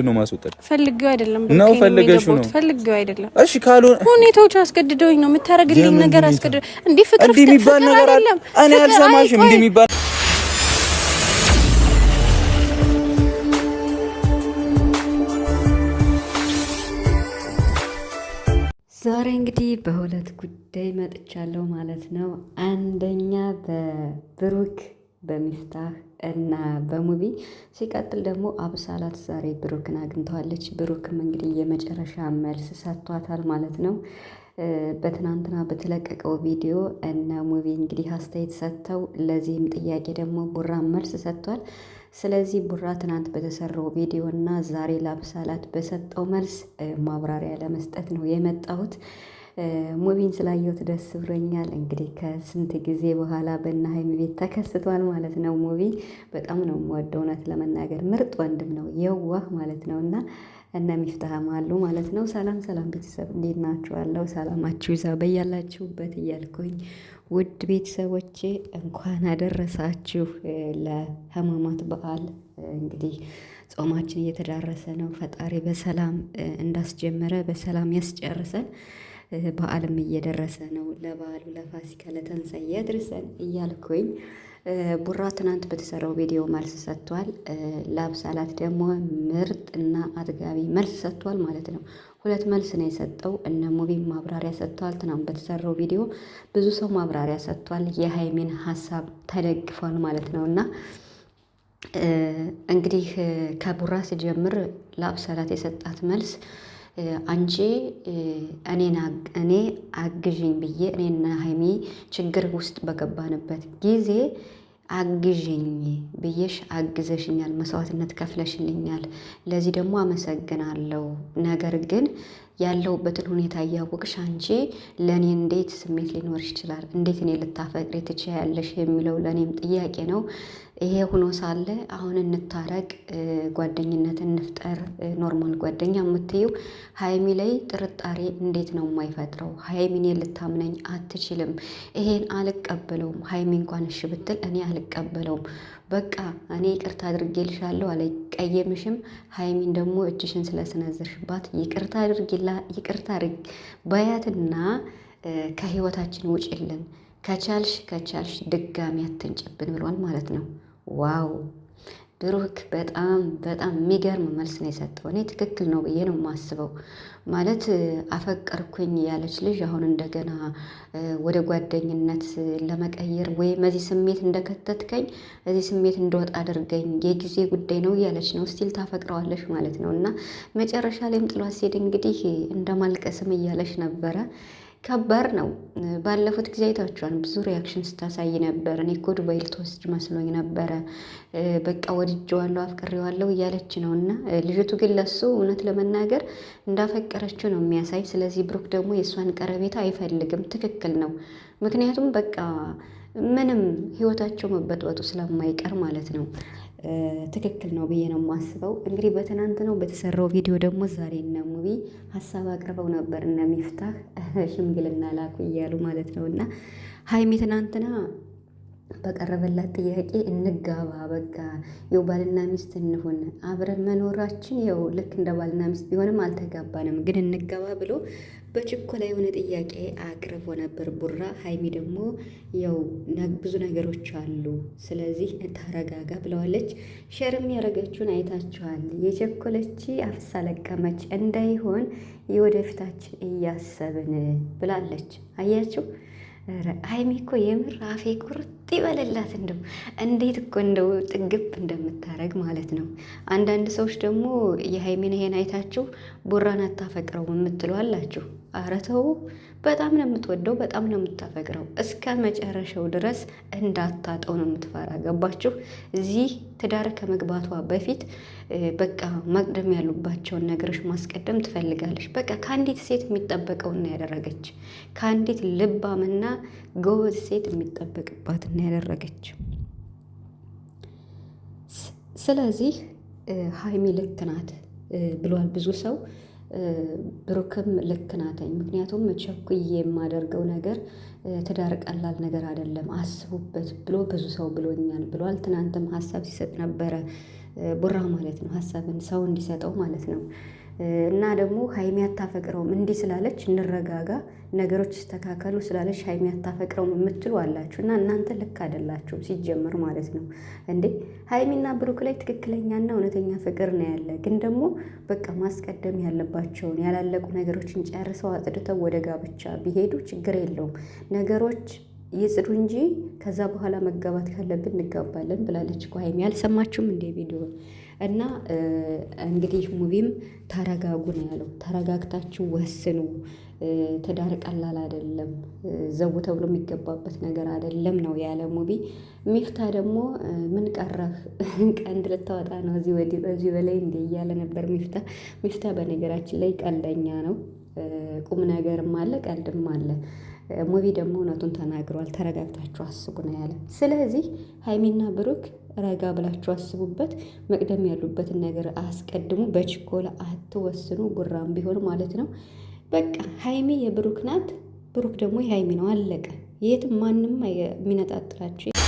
ነው ማስወጣት ፈልጌው አይደለም ነው ፈልገሽው ነው ፈልጌው አይደለም። እሺ ካልሆነ ሁኔታዎች አስገድደውኝ ነው የምታረግልኝ ነገር አስገድደ እንዴ ፍቅር የሚባል ነገር አለ። እኔ አልሰማሽም እንዴ የሚባል ዛሬ እንግዲህ በሁለት ጉዳይ መጥቻለሁ ማለት ነው። አንደኛ በብሩክ በሚፍታህ እና በሙቢ ሲቀጥል ደግሞ አብሳላት ዛሬ ብሩክን አግኝተዋለች። ብሩክም እንግዲህ የመጨረሻ መልስ ሰጥቷታል ማለት ነው። በትናንትና በተለቀቀው ቪዲዮ እና ሙቢ እንግዲህ አስተያየት ሰጥተው ለዚህም ጥያቄ ደግሞ ቡራ መልስ ሰጥቷል። ስለዚህ ቡራ ትናንት በተሰራው ቪዲዮ እና ዛሬ ለአብሳላት በሰጠው መልስ ማብራሪያ ለመስጠት ነው የመጣሁት። ሙቪን ስላየሁት ደስ ብሎኛል። እንግዲህ ከስንት ጊዜ በኋላ በእነ ሀይሚ ቤት ተከስቷል ማለት ነው። ሙቪ በጣም ነው የምወደው፣ እውነት ለመናገር ምርጥ ወንድም ነው፣ የዋህ ማለት ነው። እና እነ ሚፍታህም አሉ ማለት ነው። ሰላም ሰላም ቤተሰብ እንዴት ናችኋለሁ? ሰላማችሁ ይዛ በያላችሁበት እያልኩኝ ውድ ቤተሰቦቼ እንኳን አደረሳችሁ ለሕማማት በዓል። እንግዲህ ጾማችን እየተዳረሰ ነው። ፈጣሪ በሰላም እንዳስጀመረ በሰላም ያስጨርሰን። በዓልም እየደረሰ ነው። ለበዓሉ ለፋሲካ ለትንሳኤ ያድርሰን እያልኩኝ ቡራ ትናንት በተሰራው ቪዲዮ መልስ ሰጥቷል። ለአብሳላት ደግሞ ምርጥ እና አጥጋቢ መልስ ሰጥቷል ማለት ነው። ሁለት መልስ ነው የሰጠው። እነ ሙቪም ማብራሪያ ሰጥተዋል። ትናንት በተሰራው ቪዲዮ ብዙ ሰው ማብራሪያ ሰጥቷል። የሀይሚን ሀሳብ ተደግፏል ማለት ነው። እና እንግዲህ ከቡራ ስጀምር ለአብሳላት የሰጣት መልስ አንቺ እኔ አግዥኝ ብዬ እኔና ሀይሚ ችግር ውስጥ በገባንበት ጊዜ አግዥኝ ብዬሽ አግዘሽኛል፣ መስዋዕትነት ከፍለሽልኛል። ለዚህ ደግሞ አመሰግናለሁ። ነገር ግን ያለሁበትን ሁኔታ እያወቅሽ አንቺ ለእኔ እንዴት ስሜት ሊኖርሽ ይችላል? እንዴት እኔ ልታፈቅሪ ትችያለሽ? የሚለው ለእኔም ጥያቄ ነው። ይሄ ሆኖ ሳለ አሁን እንታረቅ፣ ጓደኝነት እንፍጠር፣ ኖርማል ጓደኛ የምትይው ሀይሚ ላይ ጥርጣሬ እንዴት ነው የማይፈጥረው? ሀይሚን ልታምነኝ አትችልም። ይሄን አልቀበለውም። ሀይሚ እንኳን እሺ ብትል እኔ አልቀበለውም። በቃ እኔ ይቅርታ አድርጌልሻለሁ፣ አልቀየምሽም። ሀይሚን ደግሞ እጅሽን ስለሰነዘርሽባት ይቅርታ አድርግ ባያትና ከህይወታችን ውጭልን፣ ከቻልሽ ድጋሚ አትንጭብን ብሏል ማለት ነው። ዋው ብሩክ በጣም በጣም የሚገርም መልስ ነው የሰጠው። እኔ ትክክል ነው ብዬ ነው የማስበው። ማለት አፈቀርኩኝ ያለች ልጅ አሁን እንደገና ወደ ጓደኝነት ለመቀየር ወይም እዚህ ስሜት እንደከተትከኝ እዚህ ስሜት እንደወጣ አድርገኝ፣ የጊዜ ጉዳይ ነው እያለች ነው። ስቲል ታፈቅረዋለች ማለት ነው። እና መጨረሻ ላይም ጥሏት ሲሄድ እንግዲህ እንደማልቀስም እያለች ነበረ። ከባድ ነው። ባለፉት ጊዜ አይታችኋል፣ ብዙ ሪያክሽን ስታሳይ ነበር። እኔ እኮ ዱባይ ልትወስድ መስሎኝ ነበረ፣ በቃ ወድጄዋለሁ አፍቅሬዋለሁ እያለች ነው። እና ልጅቱ ግን ለሱ እውነት ለመናገር እንዳፈቀረችው ነው የሚያሳይ። ስለዚህ ብሩክ ደግሞ የእሷን ቀረቤታ አይፈልግም። ትክክል ነው። ምክንያቱም በቃ ምንም ህይወታቸው መበጥበጡ ስለማይቀር ማለት ነው። ትክክል ነው ብዬ ነው የማስበው። እንግዲህ በትናንትናው በተሰራው ቪዲዮ ደግሞ ዛሬ እነ ሙቪ ሀሳብ አቅርበው ነበር። እነ ሚፍታህ ሽምግልና ላኩ እያሉ ማለት ነው። እና ሀይሚ ትናንትና በቀረበላት ጥያቄ እንጋባ፣ በቃ የው ባልና ሚስት እንሆን፣ አብረን መኖራችን የው ልክ እንደ ባልና ሚስት ቢሆንም አልተጋባንም፣ ግን እንጋባ ብሎ በችኮላ የሆነ ጥያቄ አቅርቦ ነበር ቡራ። ሀይሚ ደግሞ ያው ብዙ ነገሮች አሉ፣ ስለዚህ ተረጋጋ ብለዋለች። ሸርም ያደረገችውን አይታችኋል። የቸኮለች አፍሳ ለቀመች እንዳይሆን የወደፊታችን እያሰብን ብላለች። አያችሁ ሀይሚ እኮ የምር አፌ ቁርጥ ይበልላት። እንደው እንዴት እኮ እንደው ጥግብ እንደምታረግ ማለት ነው። አንዳንድ ሰዎች ደግሞ የሀይሚን ይሄን አይታችሁ ቡራን አታፈቅረውም የምትሉ አላችሁ። ኧረ ተው፣ በጣም ነው የምትወደው፣ በጣም ነው የምታፈቅረው። እስከ መጨረሻው ድረስ እንዳታጠው ነው የምትፈራ። ገባችሁ? እዚህ ትዳር ከመግባቷ በፊት በቃ መቅደም ያሉባቸውን ነገሮች ማስቀደም ትፈልጋለች። በቃ ከአንዲት ሴት የሚጠበቀውና ያደረገች፣ ከአንዲት ልባምና ጎበዝ ሴት የሚጠበቅባትና ያደረገች። ስለዚህ ሀይሚ ልክ ናት ብሏል ብዙ ሰው። ብሩክም ልክ ናተኝ። ምክንያቱም ቸኩዬ የማደርገው ነገር ትዳር ቀላል ነገር አይደለም፣ አስቡበት ብሎ ብዙ ሰው ብሎኛል ብሏል። ትናንትም ሀሳብ ሲሰጥ ነበረ ቡራ ማለት ነው። ሀሳብን ሰው እንዲሰጠው ማለት ነው። እና ደግሞ ሀይሚ አታፈቅረውም እንዲህ ስላለች እንረጋጋ፣ ነገሮች ይስተካከሉ ስላለች ሀይሚ አታፈቅረውም የምትሉ አላችሁ እና እናንተ ልክ አይደላችሁም ሲጀመር ማለት ነው። እንዴ ሀይሚና ብሩክ ላይ ትክክለኛና እውነተኛ ፍቅር ነው ያለ። ግን ደግሞ በቃ ማስቀደም ያለባቸውን ያላለቁ ነገሮችን ጨርሰው አጽድተው ወደ ጋብቻ ቢሄዱ ችግር የለውም። ነገሮች ይጽዱ እንጂ ከዛ በኋላ መጋባት ካለብን እንጋባለን ብላለች እኮ ሀይሚ። አልሰማችሁም እንዴ ቪዲዮ? እና እንግዲህ ሙቪም ተረጋጉ ነው ያለው። ተረጋግታችሁ ወስኑ። ትዳር ቀላል አይደለም፣ ዘው ተብሎ የሚገባበት ነገር አይደለም ነው ያለ ሙቪ። ሚፍታ ደግሞ ምን ቀረህ ቀንድ ልታወጣ ነው እዚህ በላይ እንዴ እያለ ነበር ሚፍታ በነገራችን ላይ ቀልደኛ ነው። ቁም ነገርም አለ ቀልድም አለ። ሙቪ ደግሞ እውነቱን ተናግሯል። ተረጋግታችሁ አስቡ ነው ያለ። ስለዚህ ሀይሚና ብሩክ ረጋ ብላችሁ አስቡበት። መቅደም ያሉበትን ነገር አስቀድሙ። በችኮላ አትወስኑ። ቡራም ቢሆን ማለት ነው። በቃ ሀይሚ የብሩክ ናት፣ ብሩክ ደግሞ የሀይሚ ነው። አለቀ። የትም ማንም የሚነጣጥላችሁ